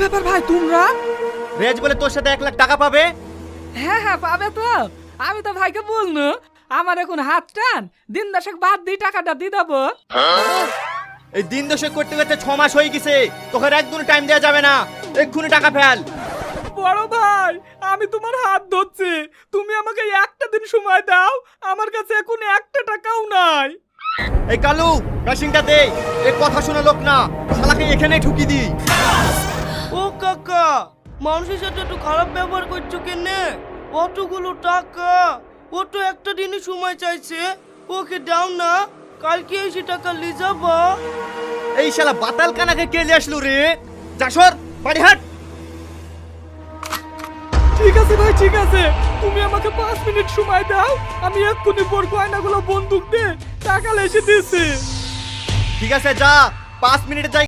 ব্যাপার ভাই তোমরা? রেজ বলে তোর সাথে 1 লাখ টাকা পাবে। হ্যাঁ হ্যাঁ পাবে তো। আমি তো ভাইকে বলনু আমার এখন হাত টান, দিন দশেক বাদ দিয়ে টাকাটা দিয়ে দেবো। এই দিন দশেক করতে করতে 6 মাস হয়ে গেছে, তোকে একদিন টাইম দেওয়া যাবে না, এক্ষুনি টাকা ফেল। বড় ভাই আমি তোমার হাত ধরছি, তুমি আমাকে একটা দিন সময় দাও, আমার কাছে এখন 1 টাকাও নাই। এই কালু মেশিনটা দে, এই কথা শুনে লোক না, শালাকে এখানে ঠুকি দি। ও কাকা, মানুষের সাথে একটু খারাপ ব্যবহার করছো কেনে? অতগুলো টাকা, ও তো একটা দিনই সময় চাইছে, ওকে দাও না, কালকে এসে টাকা নিয়ে যাবো। এই শালা বাতাল কানাকে কে নিয়ে আসলো রে? যাসর বাড়ি হাট। ঠিক আছে ভাই ঠিক আছে, তুমি আমাকে 5 মিনিট সময় দাও, আমি এক্ষুনি বোর গয়নাগুলো বন্দুক দিয়ে টাকা এসে দিয়েছি। ঠিক আছে যা, 5 মিনিটে যাই